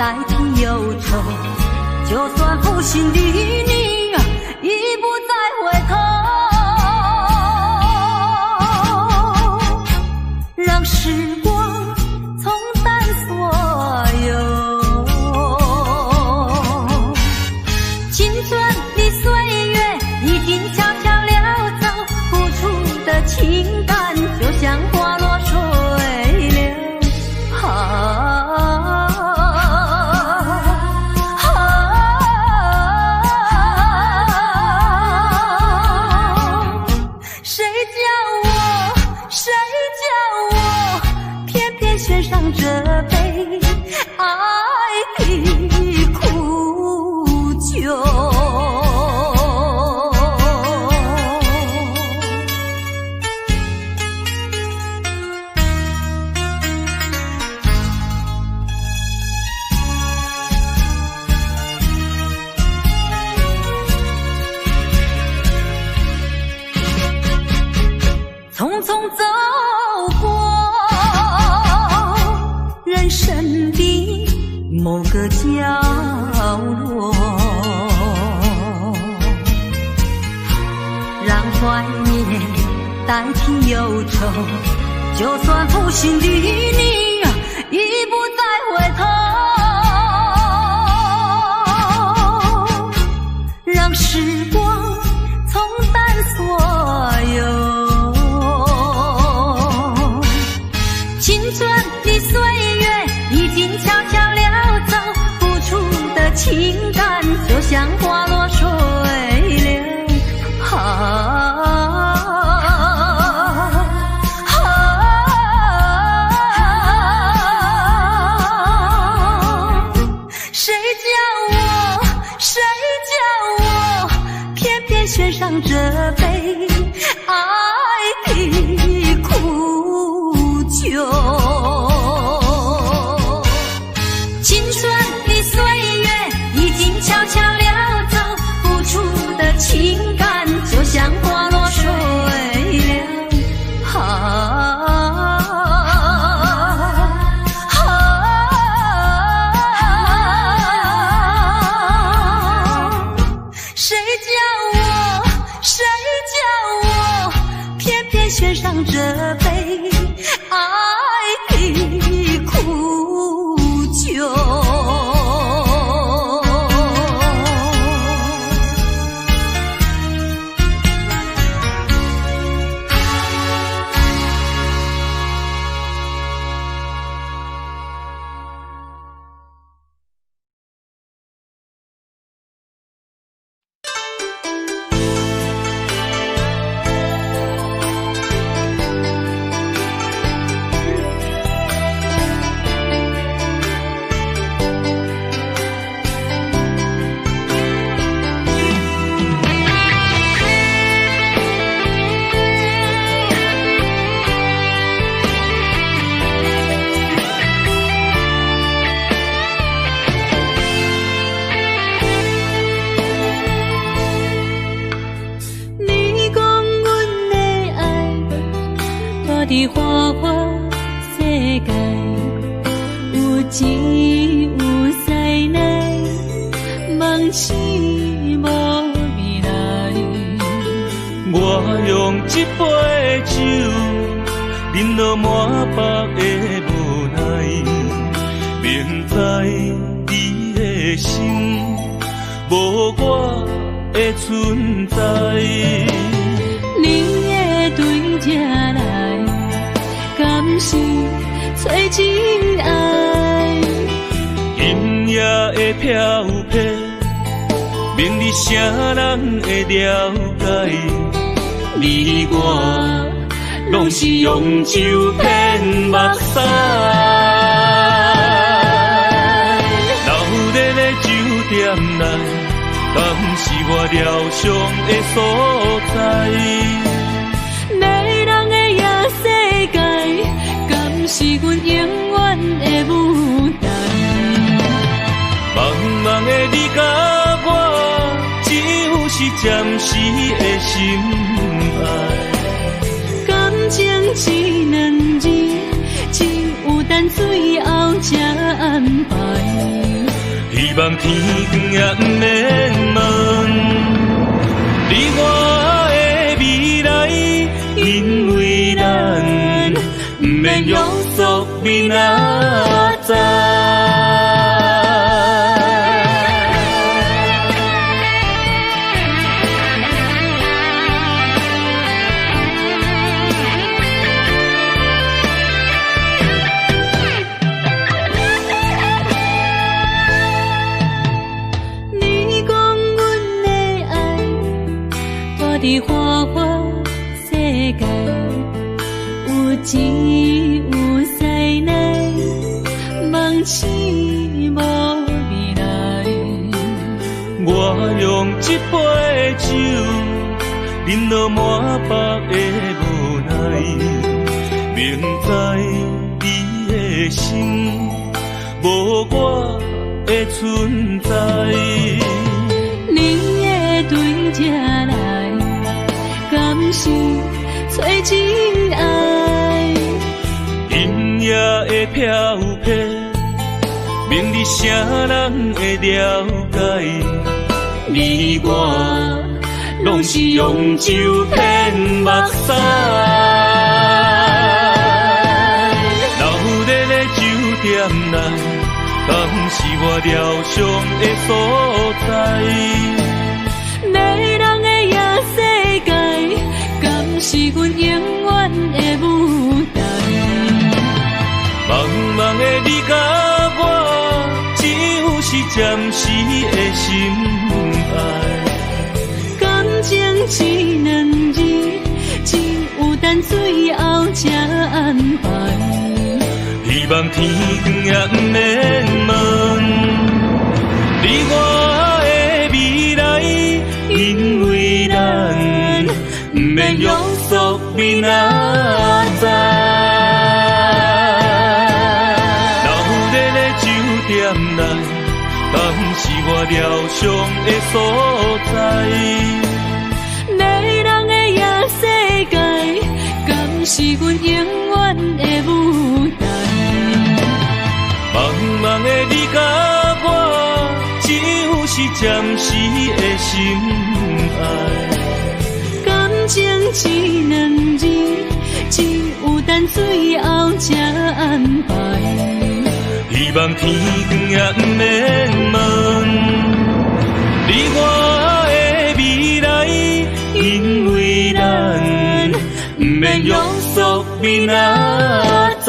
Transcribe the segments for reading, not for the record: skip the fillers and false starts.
代替忧愁。就算负心的你已不再回头，让时光冲淡所有。青春的岁月已经悄悄溜走，付出的情感就像花落水流。献上这杯爱的苦酒。匆匆走过人生的某个角落，让怀念代替忧愁。就算负心的你已不再回头，让时光冲淡所有。青春的岁月已经悄悄溜走，付出的情感就像花落水流。谁叫我偏偏选上这杯爱的苦酒。青春的岁月已经悄悄溜走，付出的情感就像花落水流。谁叫我偏偏选上这杯爱的苦酒。的花花世界，有钱有才能，梦醒无未来。我用一杯酒，饮落满腹的无奈，明知你的心无我的存在。你的对这来，敢是找真爱？今夜的飘飘，明日啥人会了解？你我拢是用酒骗目屎，留在了酒店内，敢是我疗伤的所在？迷人的夜世界，敢是阮永远的舞台？茫茫的你甲我，只有是暂时的心爱。感情只两字，只有等最后才安排。希望天光也不免问，你我的未来，因为咱不免约束明仔载。伫花花世界，有钱有势来，梦醒无未来。我用一杯酒，饮落满腹的无奈，明知你的心无我的存在。你的对这来。敢是找真爱？音乐会飘飘，明日啥人会了解？你我拢是用酒骗目屎，老日的酒店内，敢是我疗伤的所在？迷人的夜世界。是阮永远的舞台。茫茫的你甲我，只有是暂时的心爱。感情只两字，只有等最后才安排。希望天光也不免问，你我的未来，因为咱不免约束明仔载。老日的酒店内，敢是我疗伤的所在？迷人的夜世界，敢是阮永远的舞台？茫茫的你甲我，只有是暂时的心爱。感情只两字，只有等最后才安排。希望天光也不免问，你我的未来，因为咱不免约束明仔载。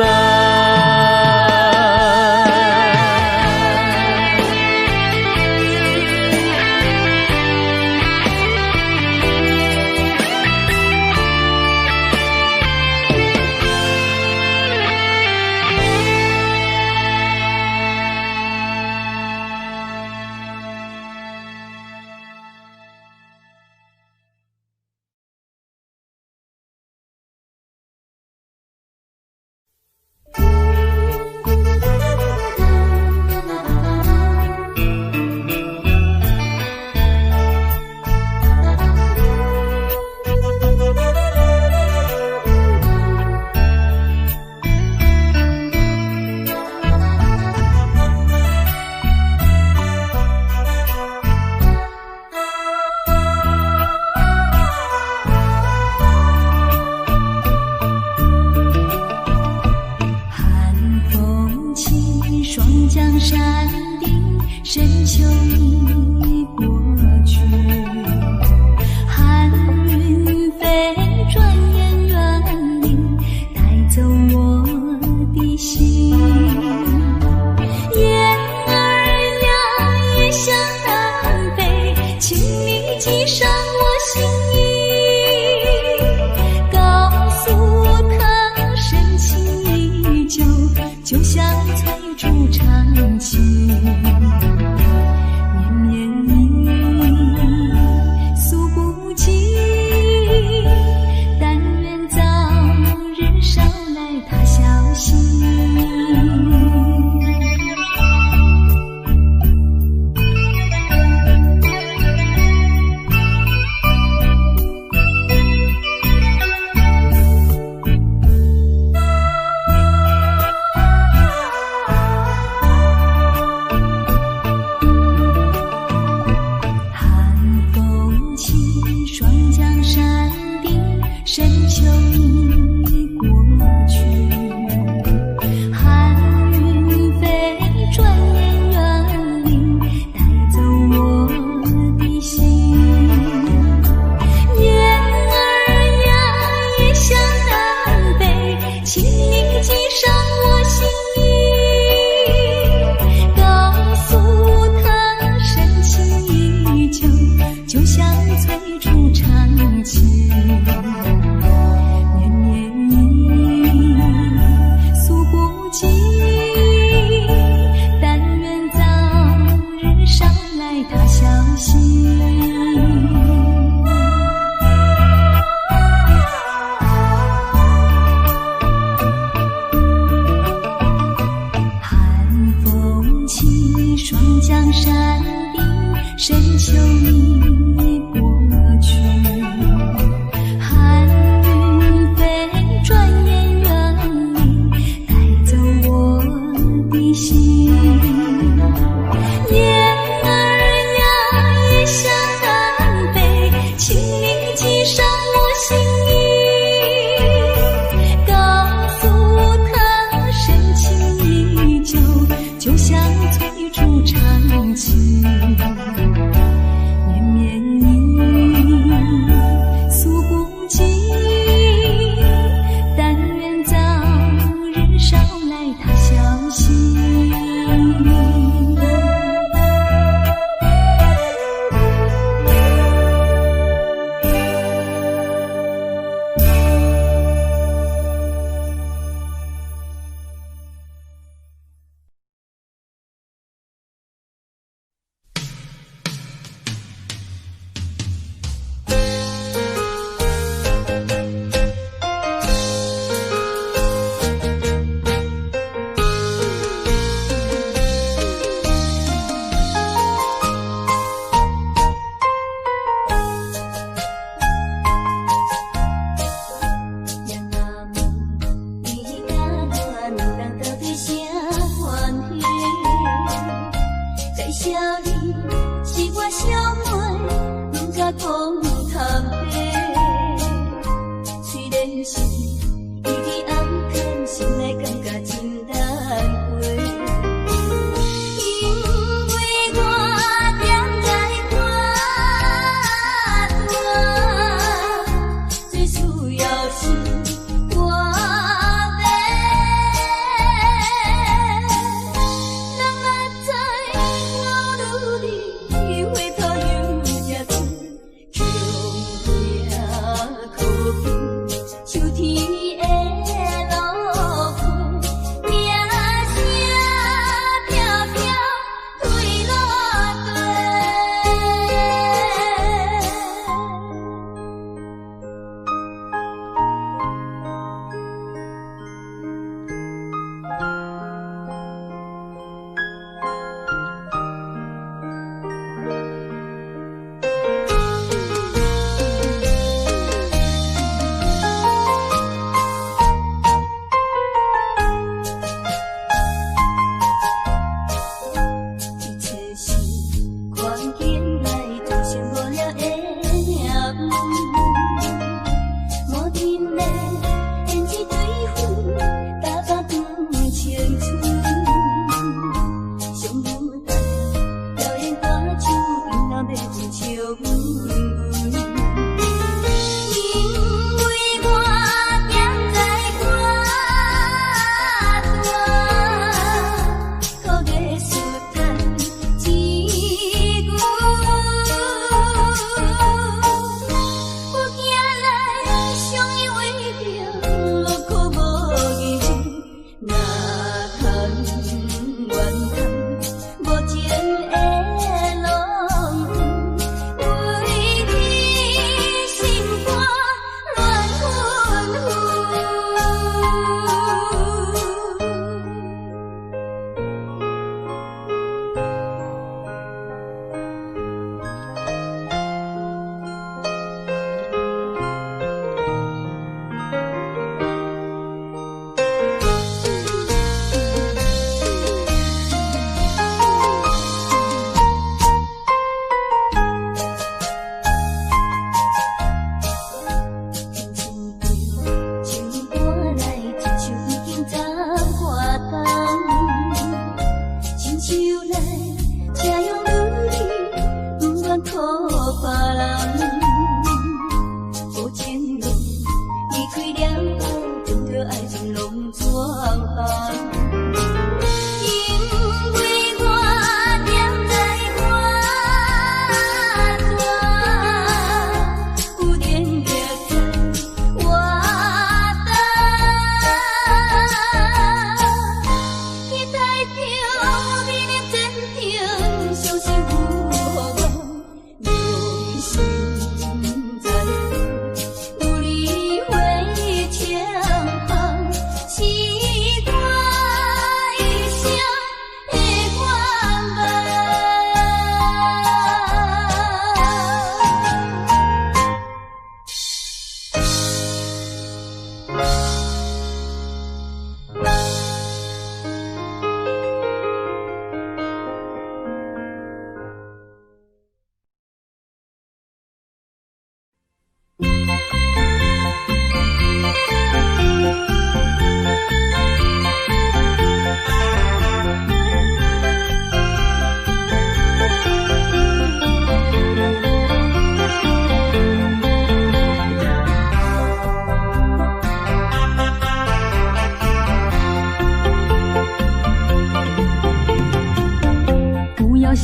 山顶，深秋已过去，寒雨飞，转眼远离，带走我的心。雁儿呀，也向南飞，请你系上我心意，告诉他深情依旧，就像最初长情。绵绵意诉不尽，但愿早日捎来他消息。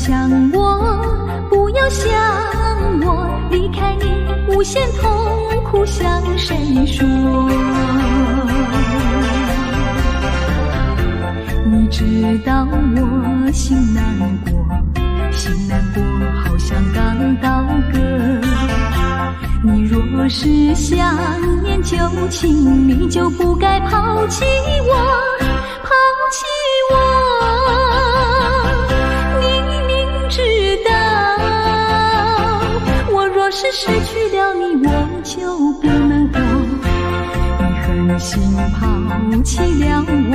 想我，不要想我，离开你无限痛苦向谁说？你知道我心难过，心难过好像刚到歌。你若是想念旧情，你就不该抛弃我，抛弃我。你明知道，我若是失去了你，我就不能活。你狠心抛弃了我，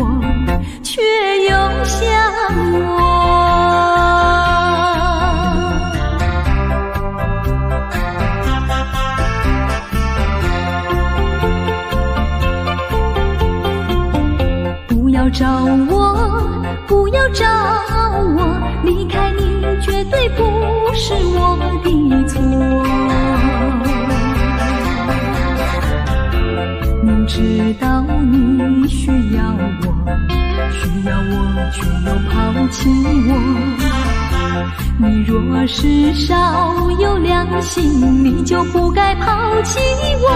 却又想我。不要找我，不要找我，离开你绝对不是我的错。明知道你需要我，需要我却又抛弃我。你若是少有良心，你就不该抛弃我，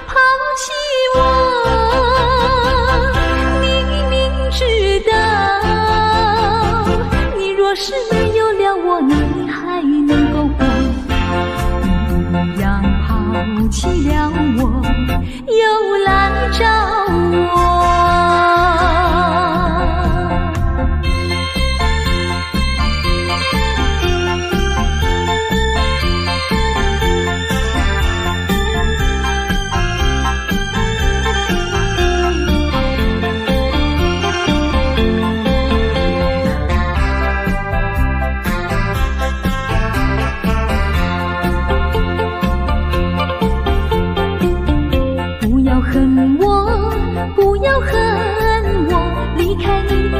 抛弃我。知道，你若是没有了我，你还能够活。你一样抛弃了我，又来找我。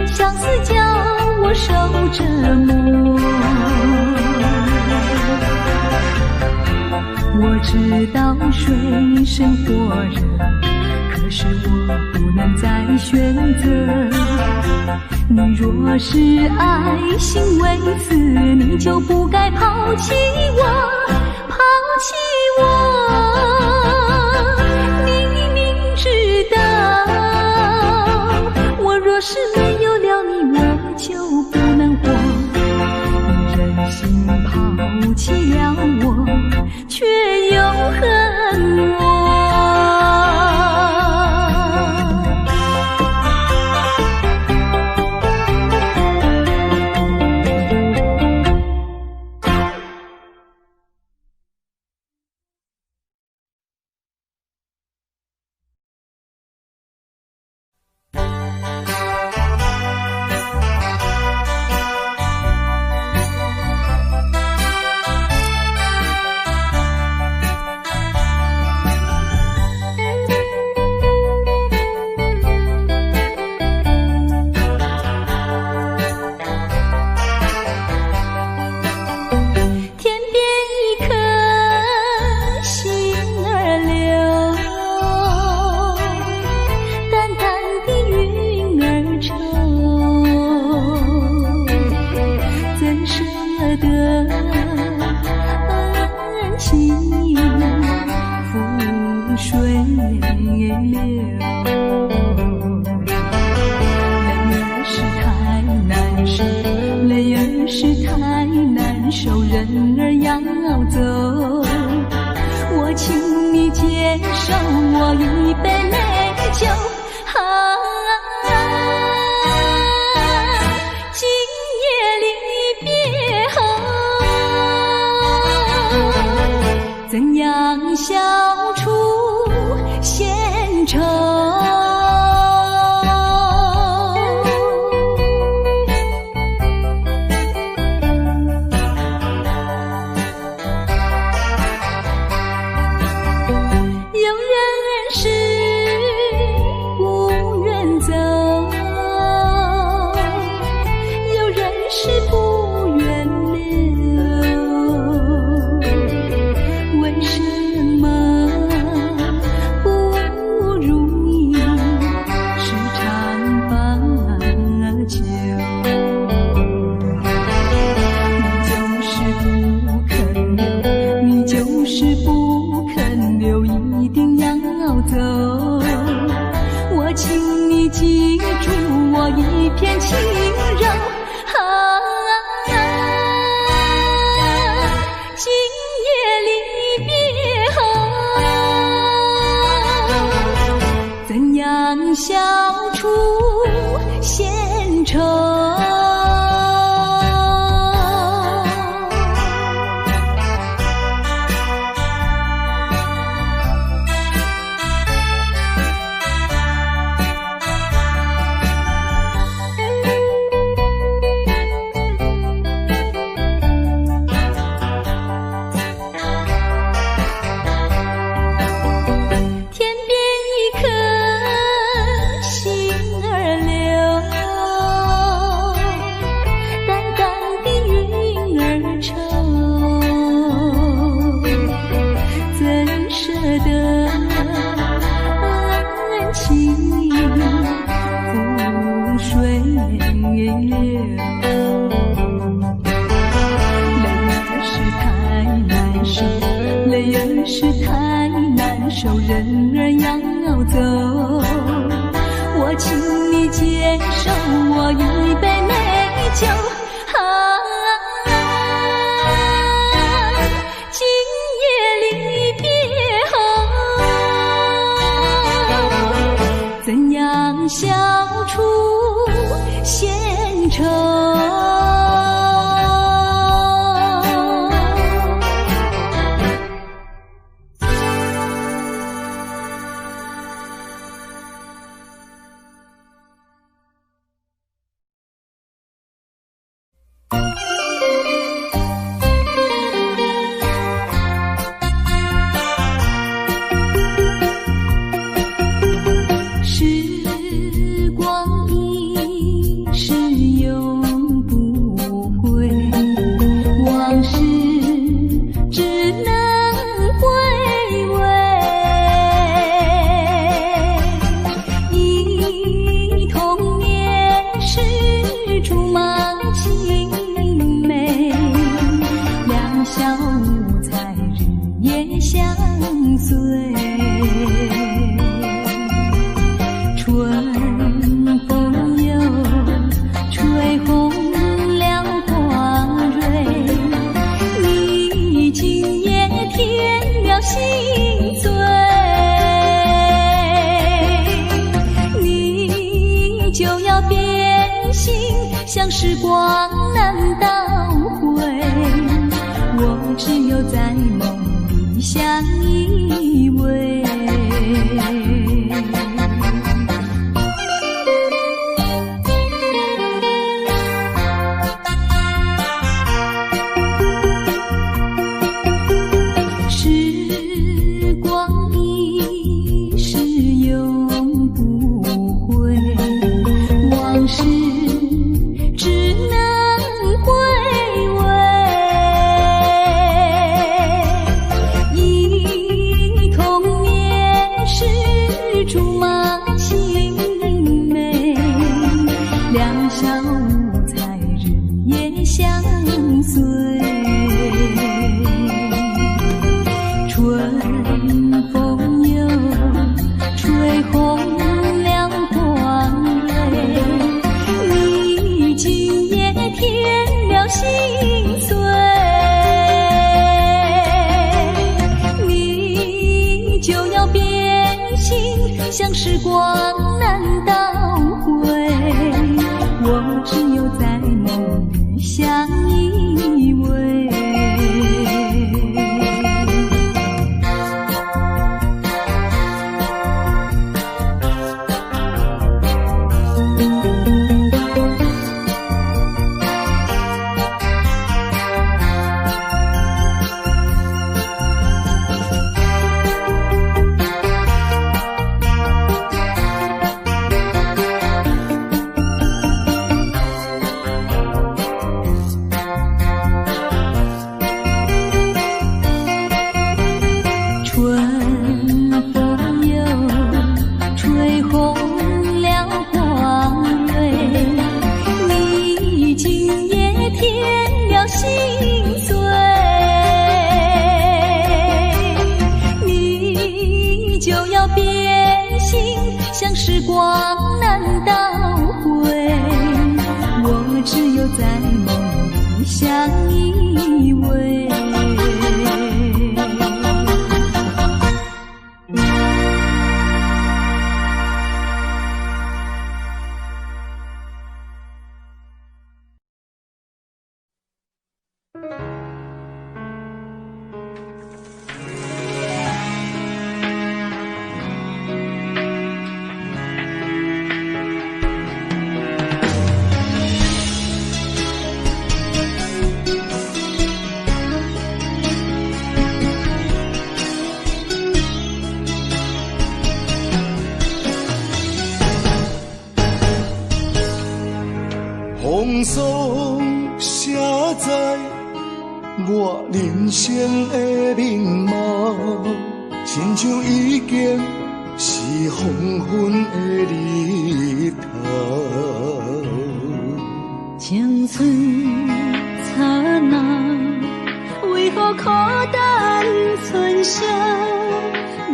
相思叫我受折磨，我知道水深火热，可是我不能再选择。你若是爱心为此，你就不该抛弃我，抛弃我。你明知道，我若是没有了你，我就不能活。你忍心抛弃了我，却又恨我。怎样消除闲愁？一片轻柔。今夜离别后，怎样消除闲愁？人儿要走，我请你接受我一杯美酒。今夜离别后，怎样消除闲愁？像时光难倒回，我只有在梦里相依偎。时光一逝永不回，往事像时光难倒回，我只有在梦里相依偎。相依偎。风霜写在我人生的面貌，亲像已经是黄昏的日头。青春刹那，为何孤单存剩？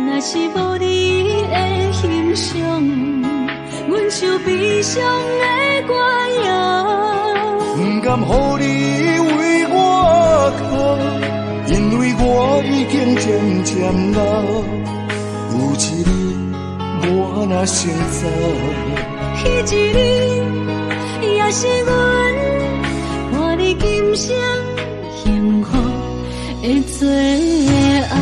若是无你的欣赏，阮就悲伤的歌谣。不甘予你为我哭，因为我已经渐渐老。有一日我若先走，迄一日也是阮伴你今生幸福的最后。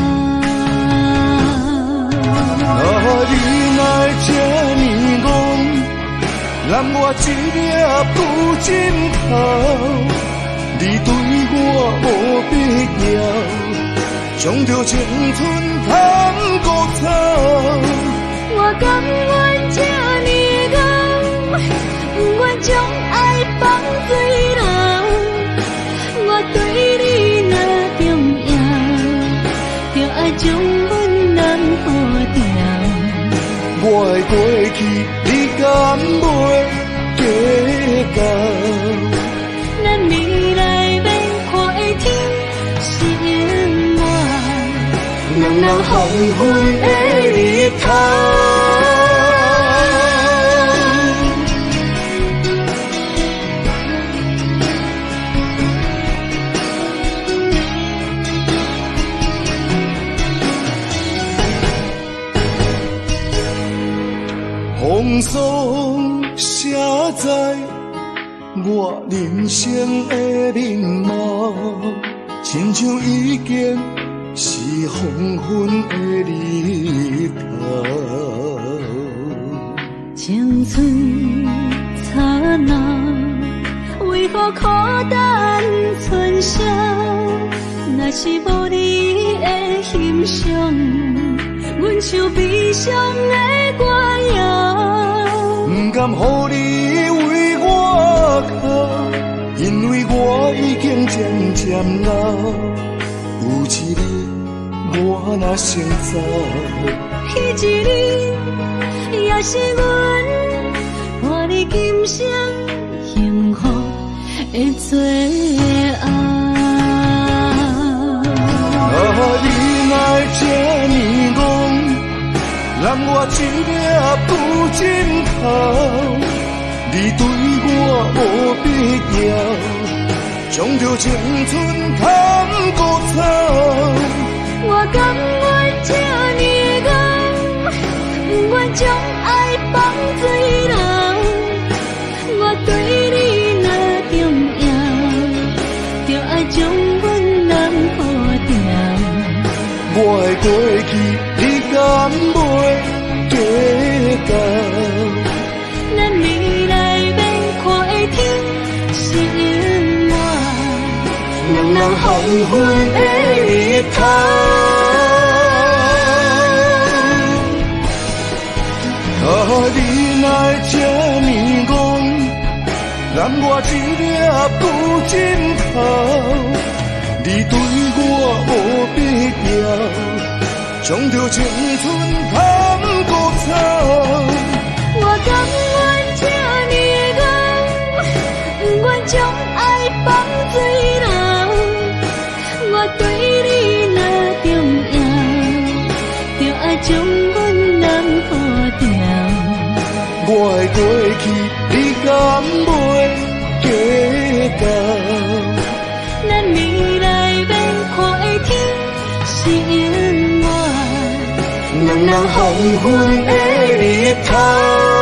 你来这呢讲，揽我一粒不枕头，你对我无必要，将着青春通孤草。我甘愿这呢讲，不愿将爱放水流。我对你若重要，就爱将阮人好掉。我的过去，你敢袂计较？咱未来要看的天是永远，人人黄昏的日头。风霜写在我人生的面貌，亲像已经是黄昏的日头。青春刹那，为何孤单存剩？若是无你的欣赏，阮像悲伤的歌谣。不甘予你为我哭，因为我已经渐渐老。有一日我若先走，迄一日也是阮伴你今生幸福的最后。你来这呢讲，揽我一粒不枕头，你对我无必要，将着青春通孤草。我甘愿这呢讲，不愿将爱放水流。我对你若重要，就爱将阮人好掉。我的过去，你敢袂计较？咱未来要看的天是永远，人人黄昏的日头。你来这呢讲，揽我一粒不枕头，你对我无必要，将着青春通孤草。我甘愿这呢讲，不愿将爱放水流。我对你若重要，就爱将阮人好掉。我的过去，你敢袂计较？两人黄昏的日头。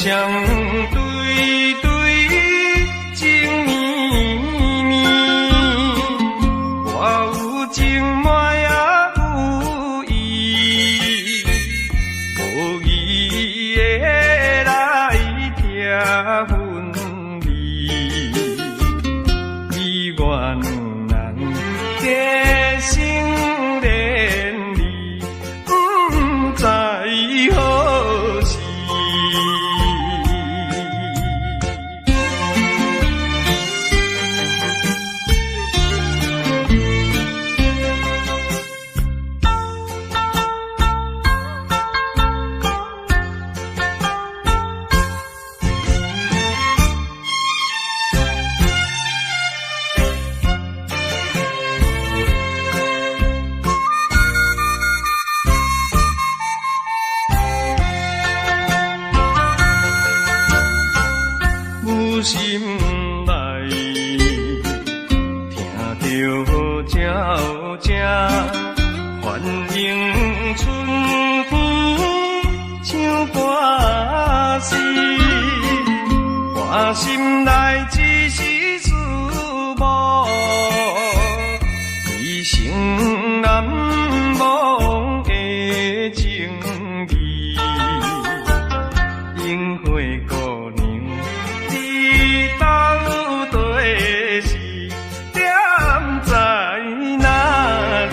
相对对，情绵绵，我有情满也有意，无意的来听分离，你我两人加心连理，不知何时。心内听着鸟声，反映春天像歌词，我心内只是思慕，一生难忘的情义，樱花姑娘。到底是点在哪里？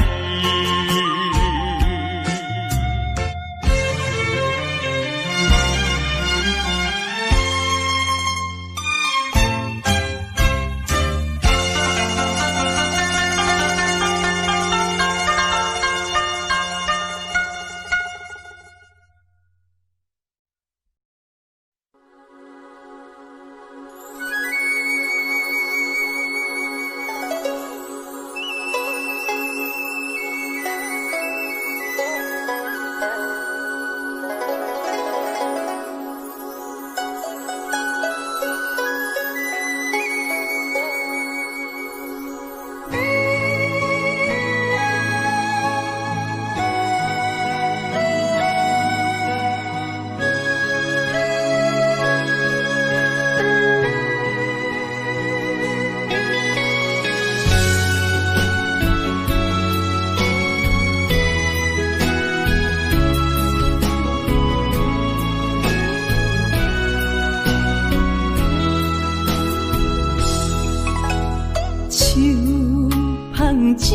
酒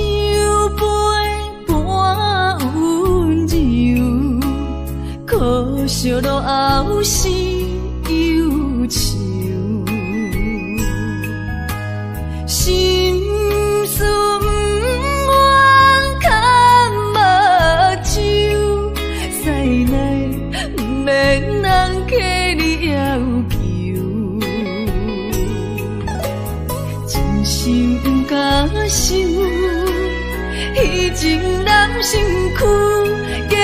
杯半温柔，可惜落后是忧愁。心事不愿牵目睭，使来不免人客你要求，真心不敢想。彼情难成躯，假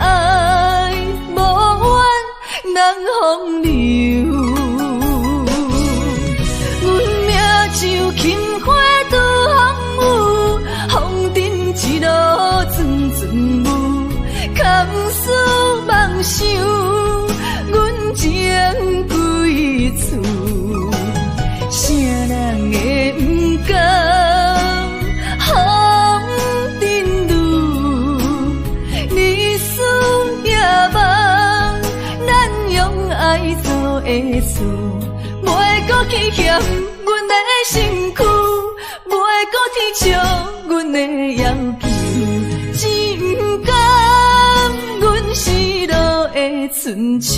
爱无缘人风流。阮命像轻花拄风雨，风尘一路阵阵雾，堪思梦想，阮情归厝，啥人会不甘？的事，袂搁去嫌阮的身躯，袂搁去笑阮的要求，只不甘阮失落的春秋。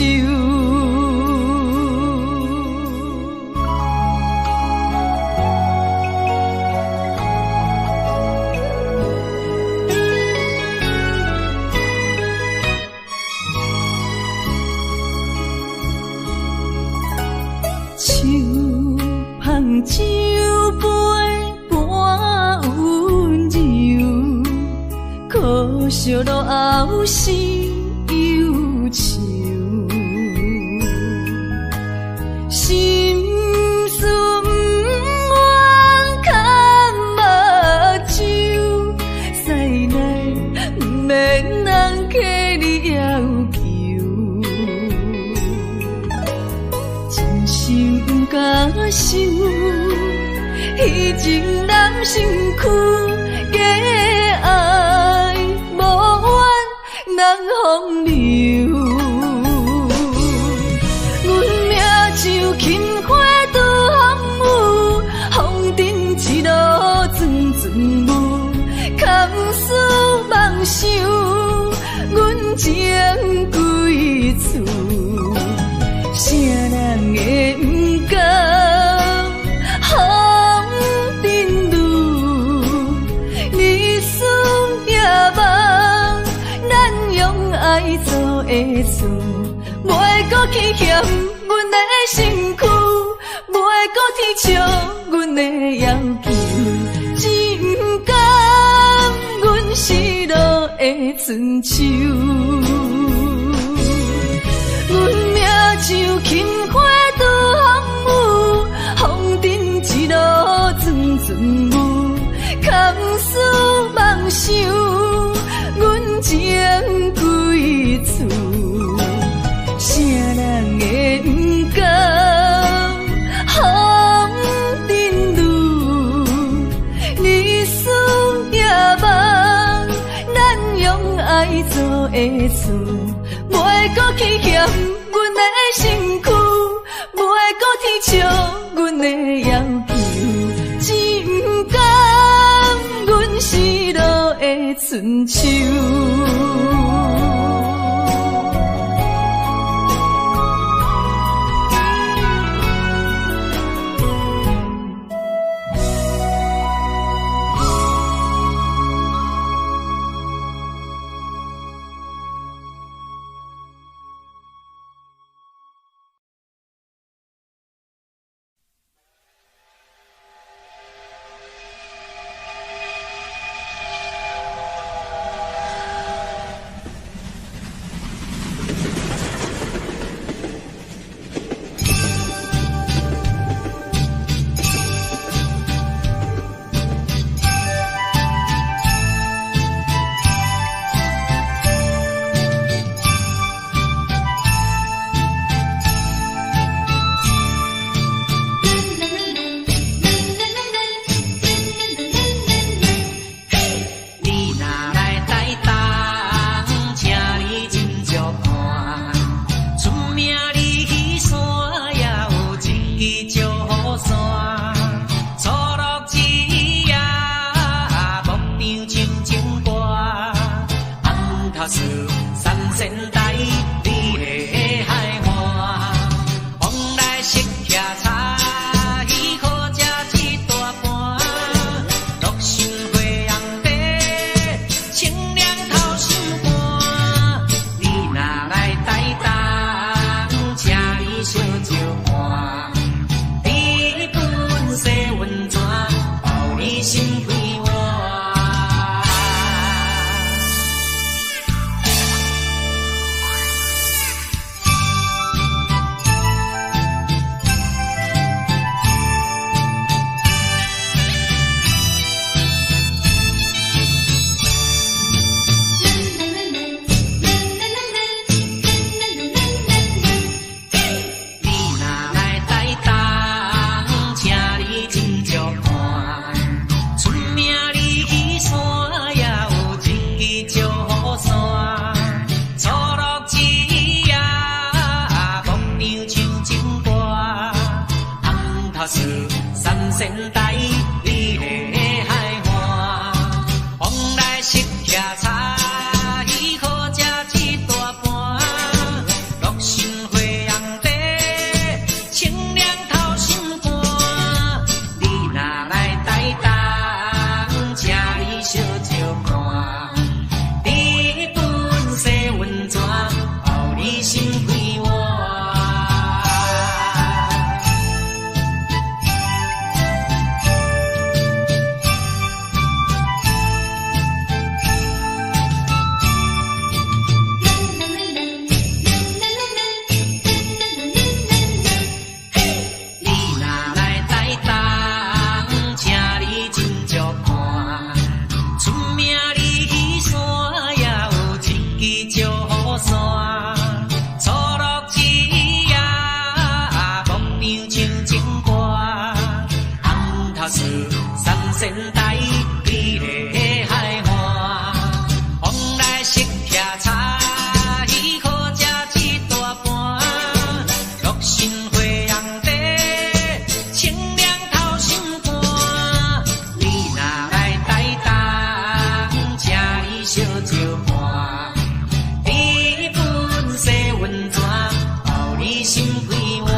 酒杯半温柔，可惜落后是忧愁。心事不愿牵目睭，使来不免人客你要求。情人身躯，假爱无怨人风流。阮命像轻花拄风雨，风尘一路转转舞，空思梦想，阮情归厝。啥人会不甘风尘路？日思夜梦，咱用爱做的事，袂搁去嫌阮的身躯，袂搁去笑阮的要求，真甘阮失落的春秋。阮命像轻花拄风雨，风尘一路转转舞，空思梦想，阮情归厝。啥人会不甘风尘路？日思夜梦，咱用爱做的事，袂搁去嫌阮的身躯，袂搁去笑阮的要求，真甘阮失落的春秋。仙台，你的海岸，往来识徛茶，伊可食一大盘，六神花红茶，清凉透心肝。你若来台东，请你小酒盘，你本洗温泉，包你心归我。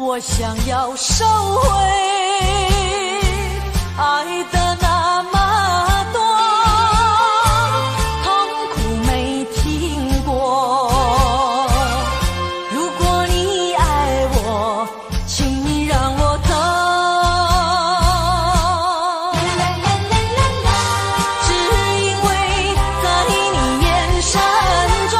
我想要收回爱的那么多，痛苦没听过。如果你爱我，请你让我疼。只因为在你眼神中，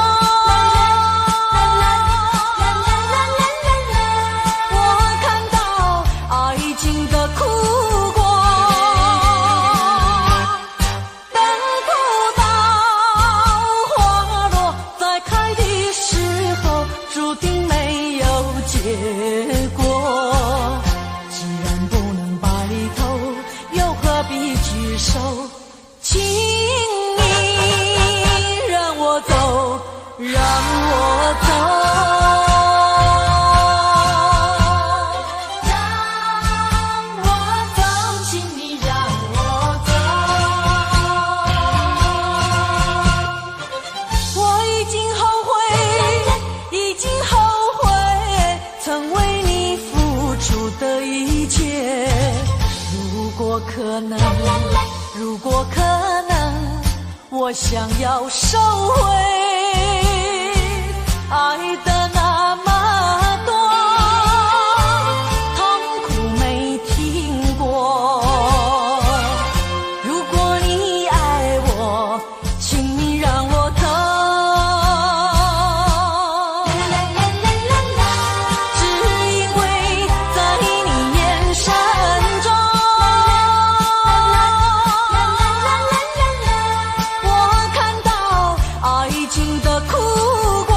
果。既然不能白头，又何必举手？请你让我走，让我走。如果可能，我想要收回爱的那么多，痛苦没听过。如果你爱我，请你让我疼。只因为在你眼神中，我看到爱情的苦果。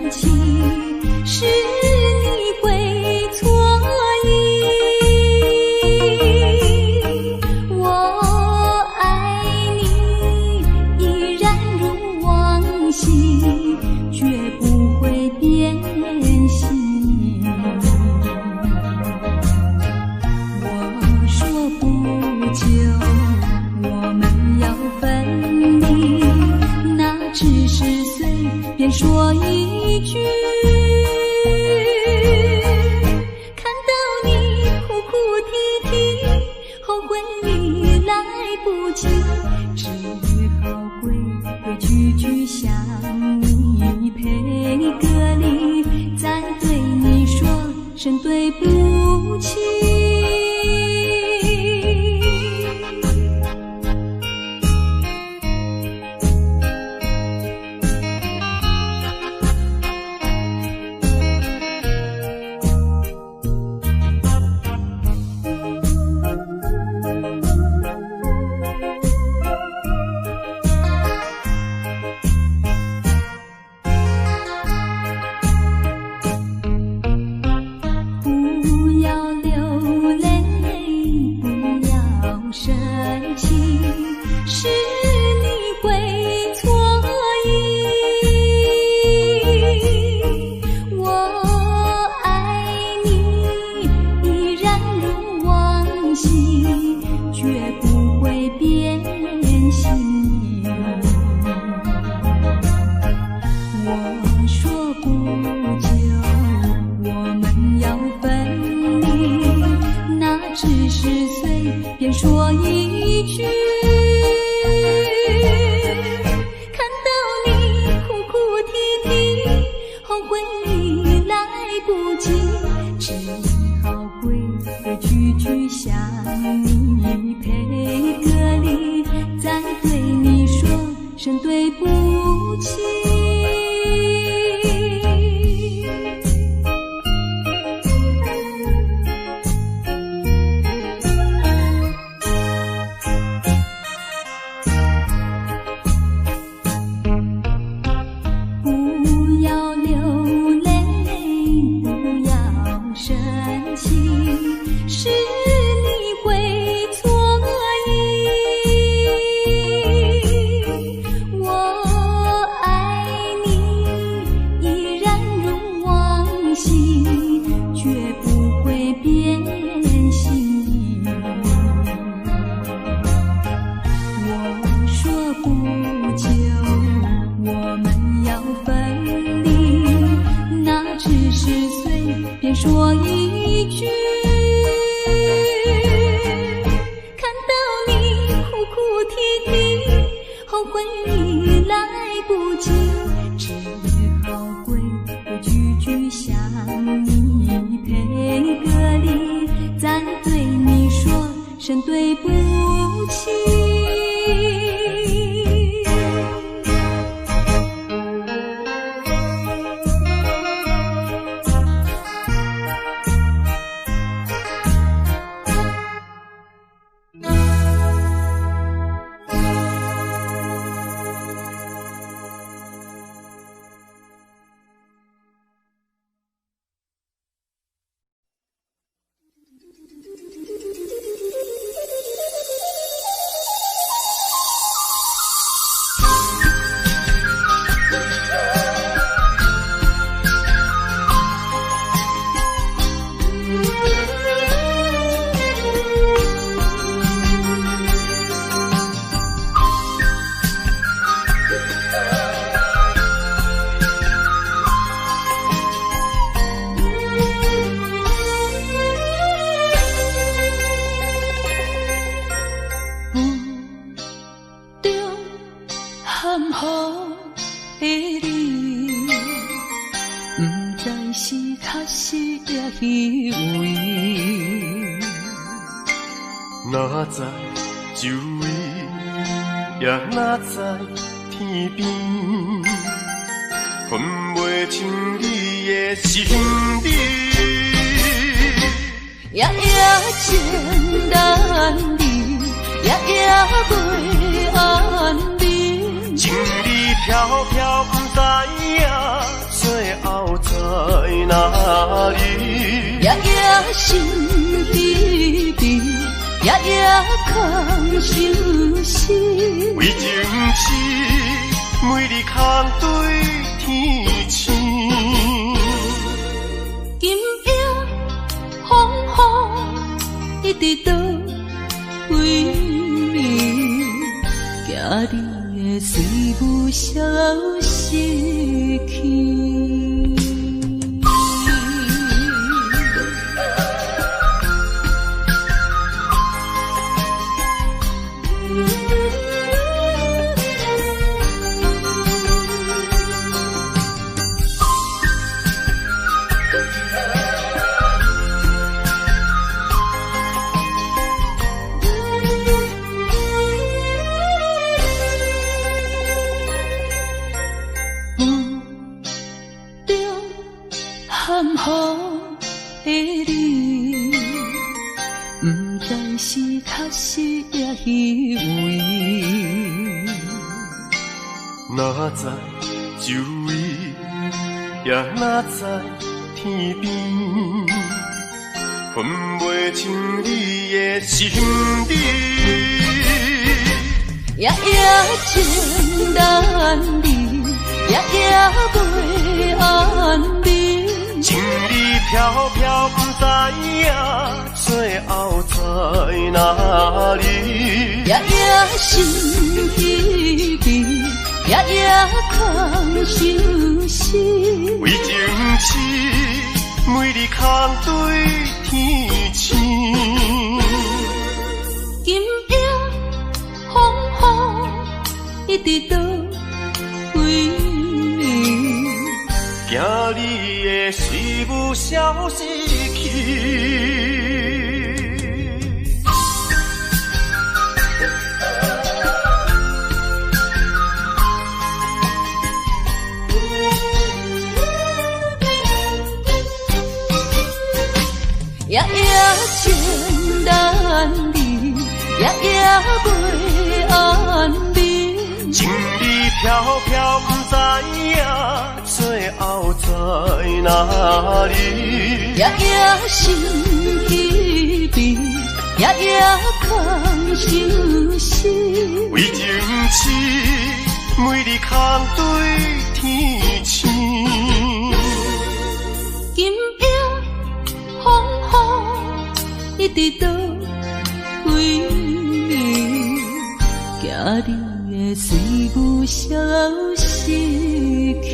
情，是你会错意。我爱你依然如往昔，绝不会变心。我说不久我们要分离，那只是随便说一句。看到你哭哭啼啼，后悔已来不及，只好规规矩矩向你赔个礼，再对你说声对不起。说一句，看到你哭哭啼啼，后悔已来不及，只好规规矩矩向你赔个礼，再对你说声对不起。说一句，看到你哭哭啼啼，后悔已来不及，只好规规矩矩向你赔个礼，再对你说声对不起。哪知周围，也哪知天边，分袂清你的心理。夜夜情难离，夜夜袂安眠。情意飘飘，不知影做心稀微，夜夜空相思。为情痴，每日空对天星。今夜风雨一直到为暝，惊你的随无消息去。含雨的你，不知是确实也虚伪。哪知周围，也哪知天边，分袂清你的心理。夜夜情难离，夜夜袂安眠。情理飘飘，不知影最后在哪里。夜夜心稀微，夜夜空相思。为情痴，每日空对天星。今夜风雨一直到为暝，惊你的随无消息去。夜夜情难离，夜夜袂安眠。情理飘飘，不知影最后在哪里。夜夜心稀微，夜夜空相思。为情痴，每日空对天星。今夜风雨一直到为暝，惊你的随无消息去。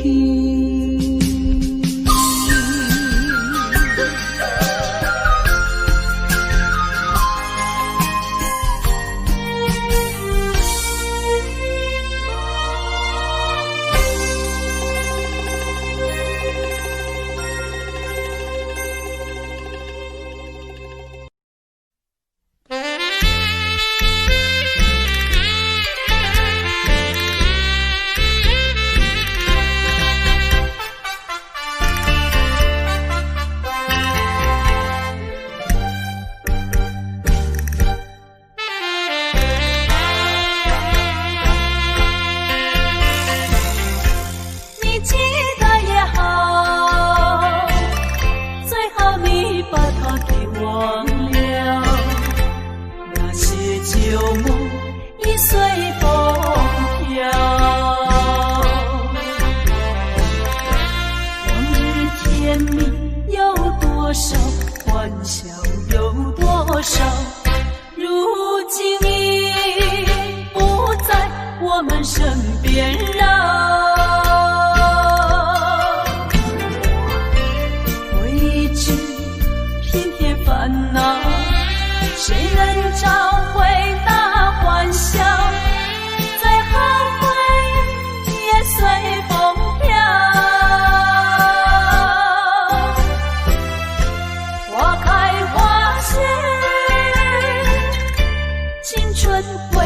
青春会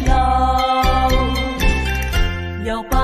老，要把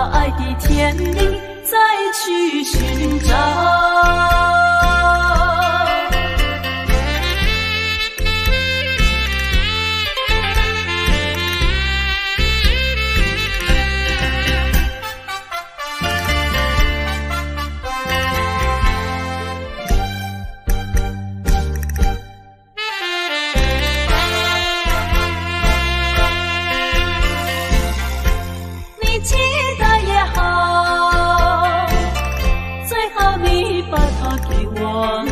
给忘了，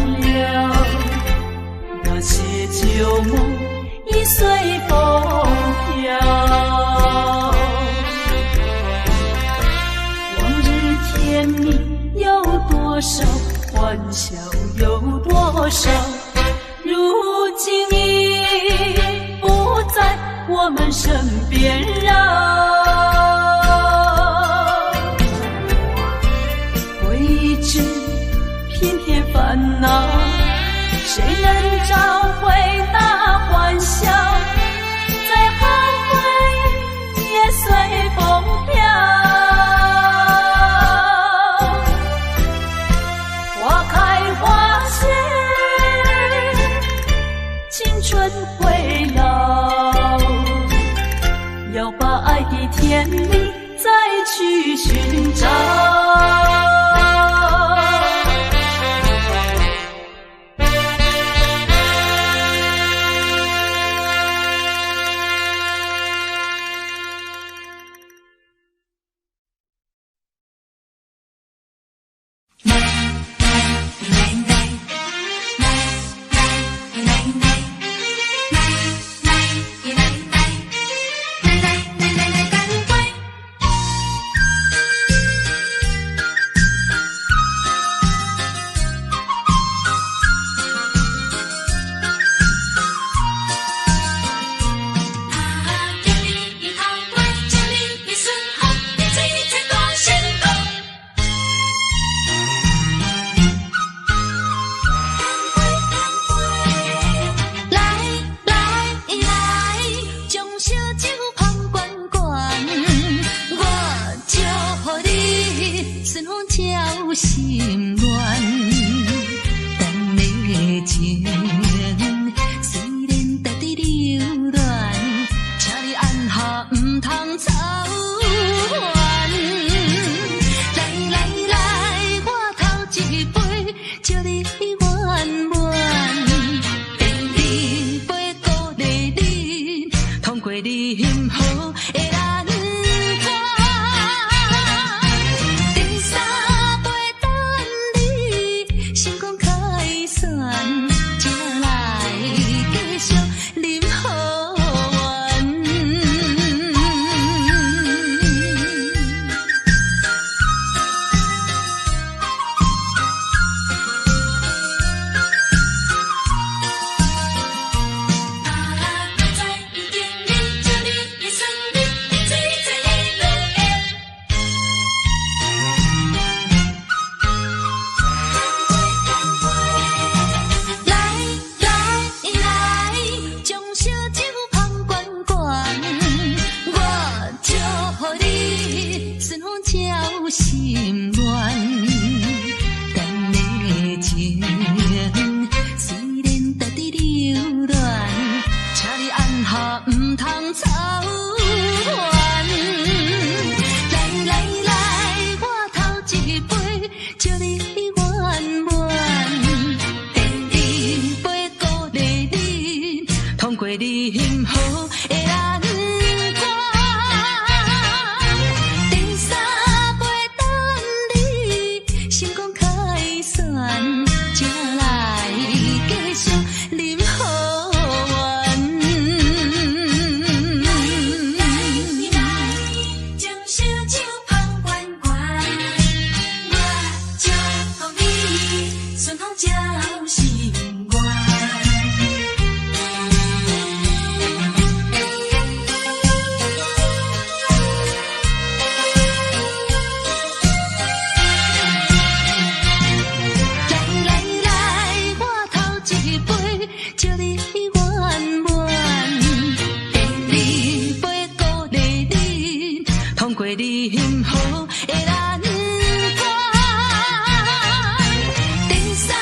那些旧梦已随风飘。往日甜蜜有多少，欢笑有多少，如今已不在我们身边绕。偏偏烦恼，谁能找回那欢笑？再后悔也随风飘。花开花谢，青春会老，要把爱的甜蜜再去寻找。心乱，等你情虽然在地流乱，请你按下唔通操烦。来来来，我头一杯，祝你圆满。第二杯鼓励你，通过你幸福的难关。心乱，等你情虽然在地流乱，请你按下唔通操烦。来来来，我头一杯，祝你圆满。第二杯鼓励你，通过你幸福的难关。你幸福的难关，第三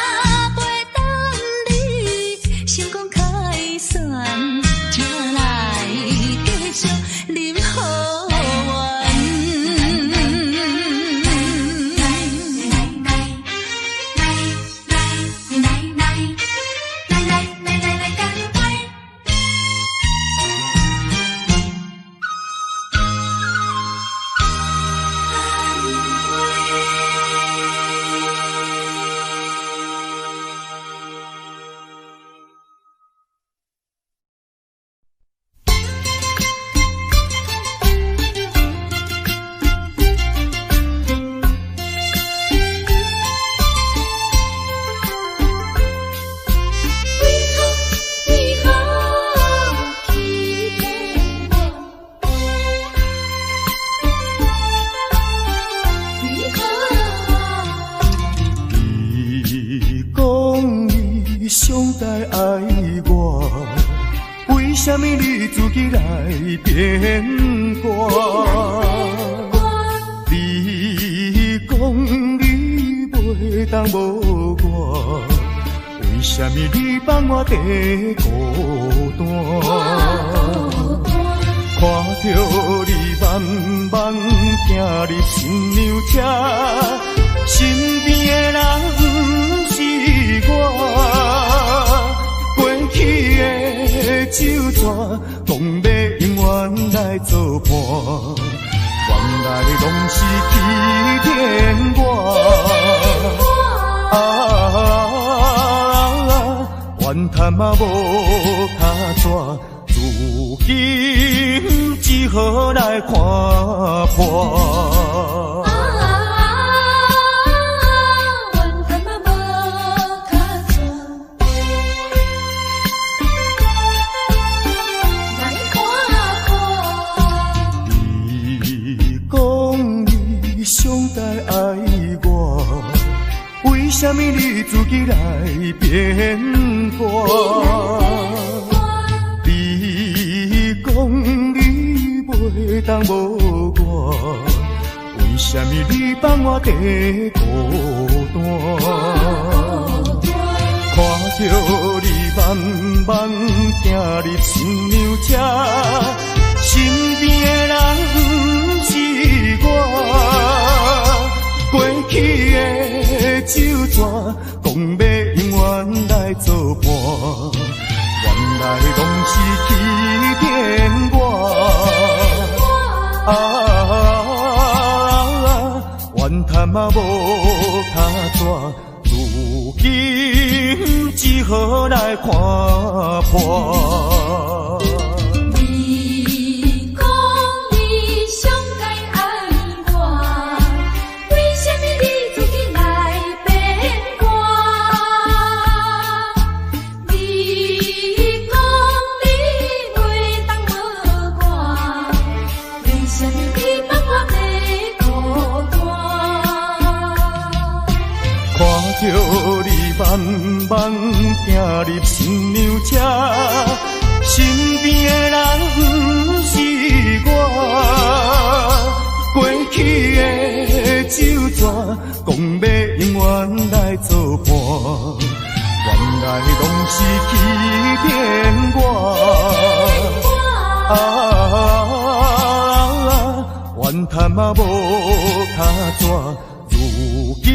上台爱我？为什么你自己来变卦？你讲你袂当无我，为什么你放我在孤单？看着你慢慢行入新娘车，身边的人不是我，过去的旧纸，讲要永远来作伴，原来拢是欺骗我。怨叹嘛无卡纸。如今只好来看破。怨叹嘛无卡纸，来看破。你讲你上台爱我，为什么你自己来变卦？讲你袂当无我，为什么你放我在孤单？看着你慢慢行入新娘车，身边的人不是我，过去的旧纸，讲要永远来作伴。原来拢是欺骗我，怨叹嘛无卡纸，如今只好来看破。你讲你上台爱我，为什么你自己来变卦？看着你慢慢行入新娘车，身边的人不是我，过去的旧纸，讲要永远来作伴，原来拢是欺骗我。怨叹嘛无卡纸，如今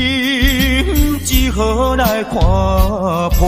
只好来看破。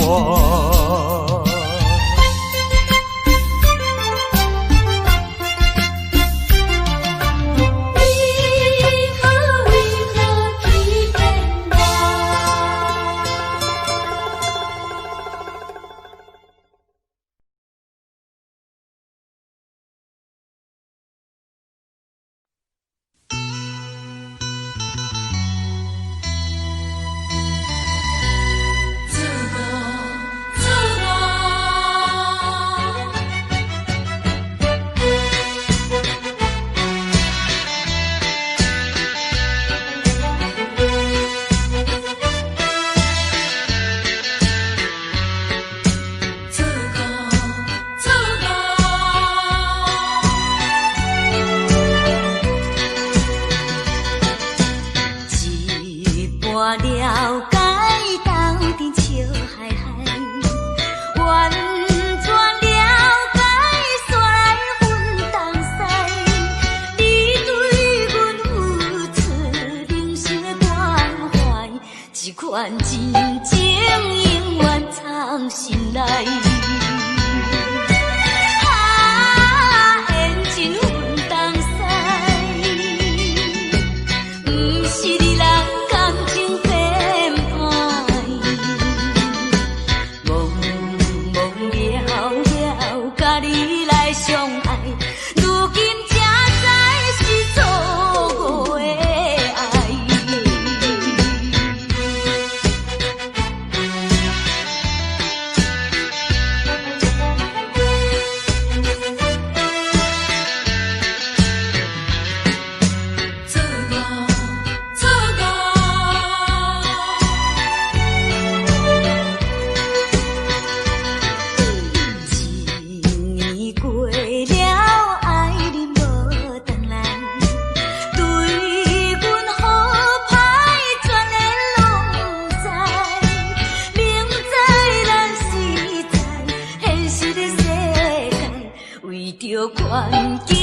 着环境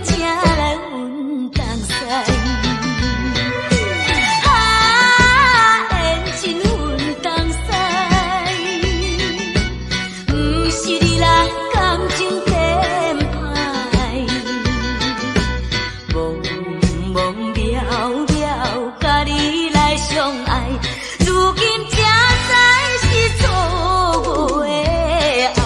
才来阮东西。缘尽阮东西，不是你人感情变歹，懵懵了了，甲你来相爱，如今才知是错误的爱。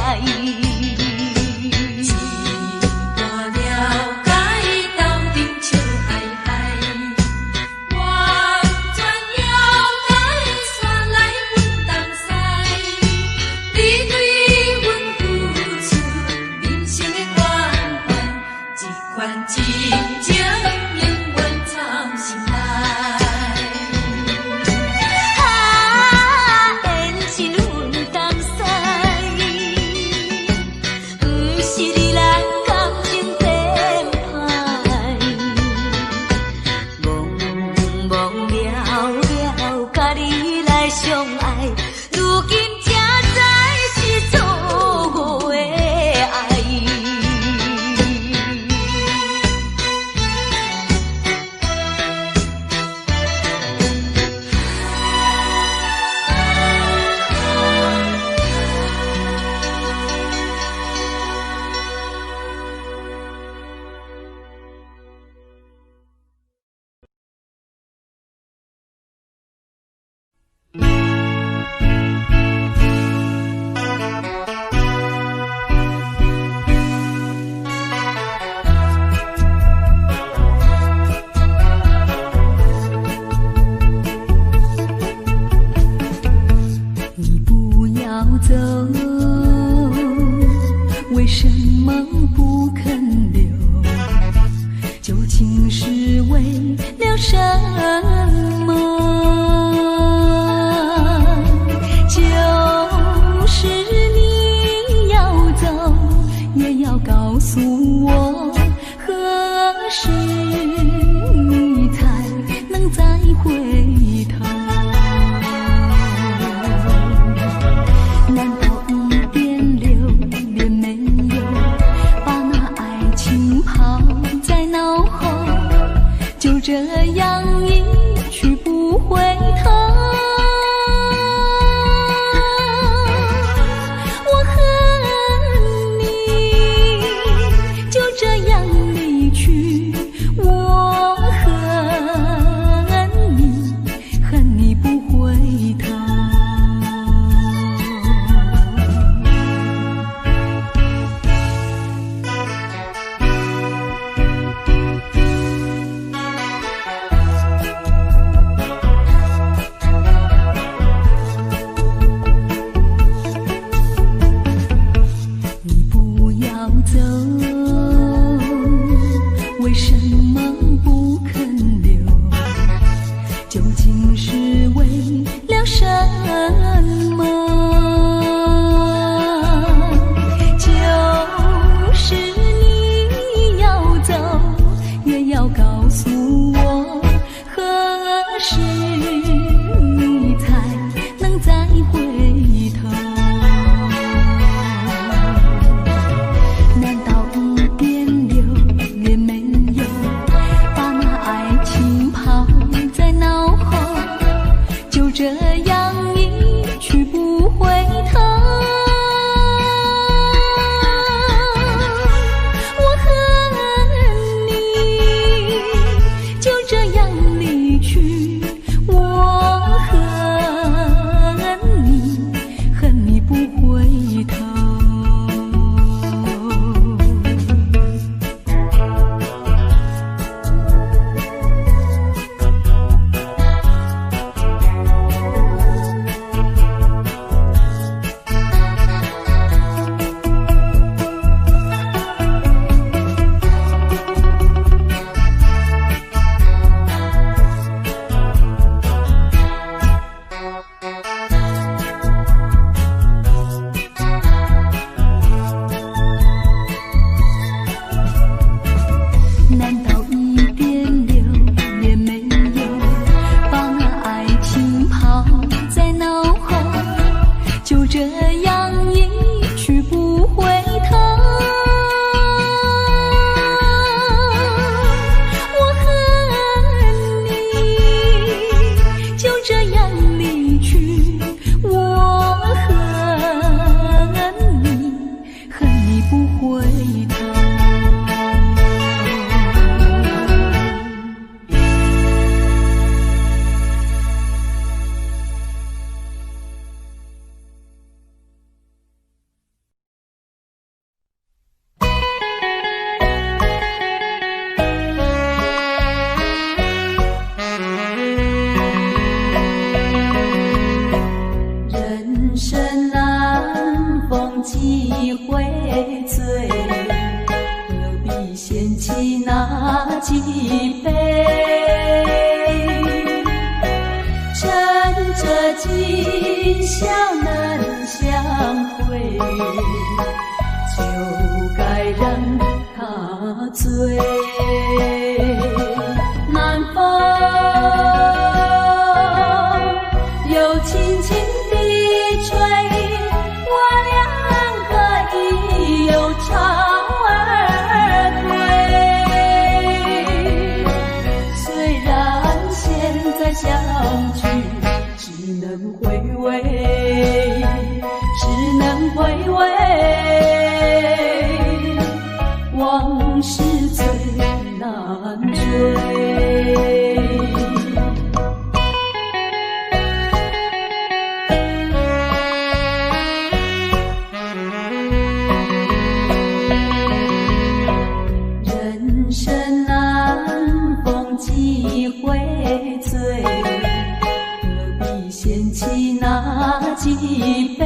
风几回醉，何必嫌弃那几杯？趁着今宵难相会，就该让他醉。南风又轻轻地吹，我俩可以有巢而归。虽然现在相聚只能回味，只能回味，往事最难追。人生难逢几回醉，何必嫌弃那几杯？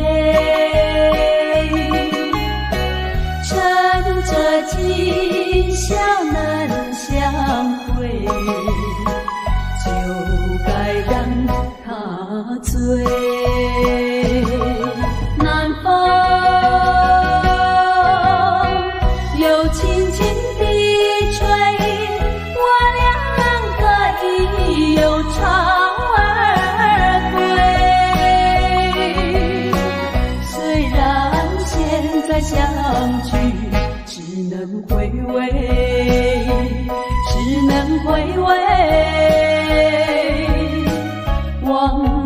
趁着今宵难相会，就该让他醉。南风又轻轻地吹，我俩可以有巢而归。虽然现在相聚只能回味，只能回味，往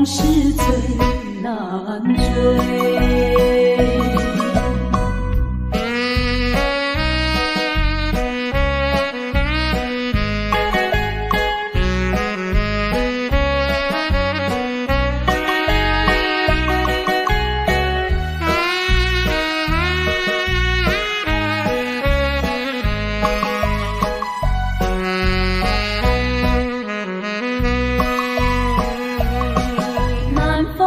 事最难追。南风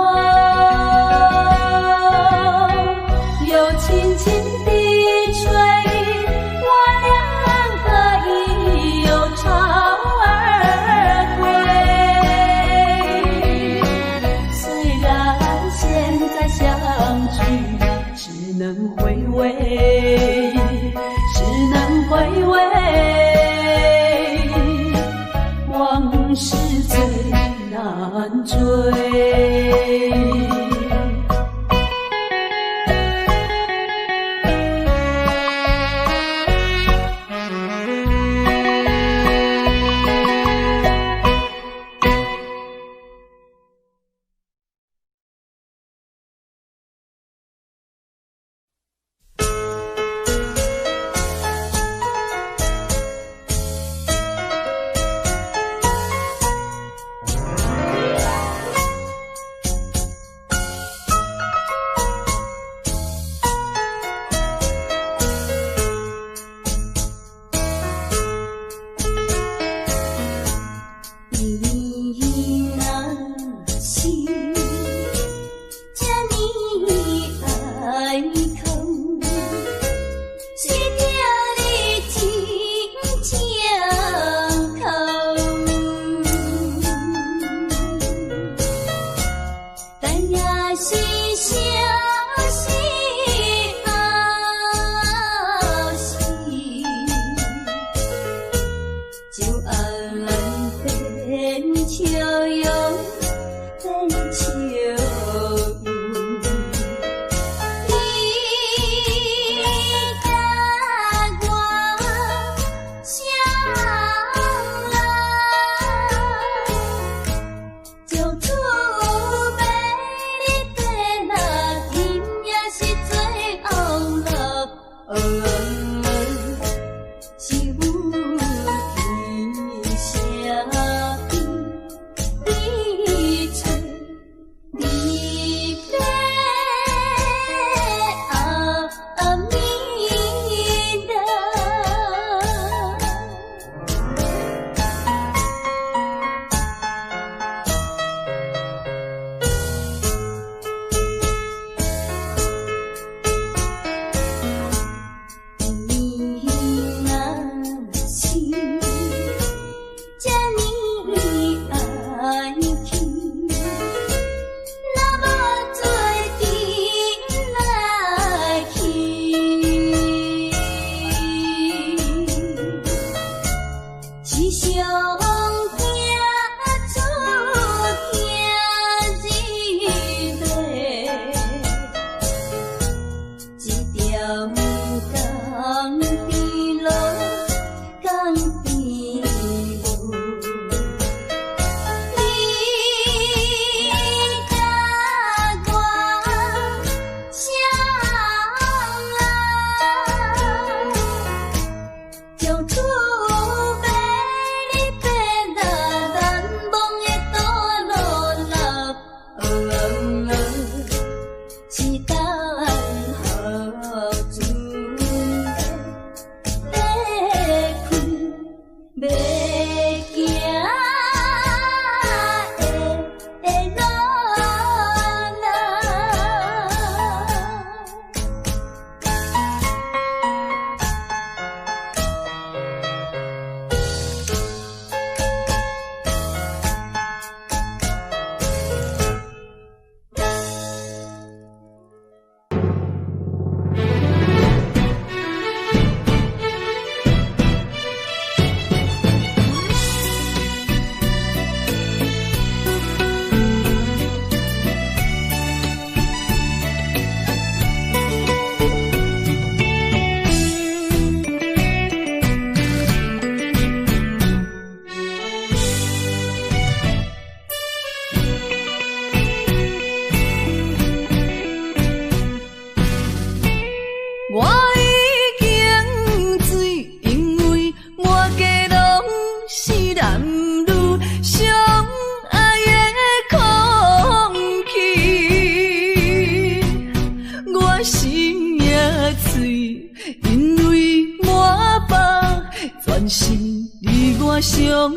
是你我伤，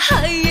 哎呀。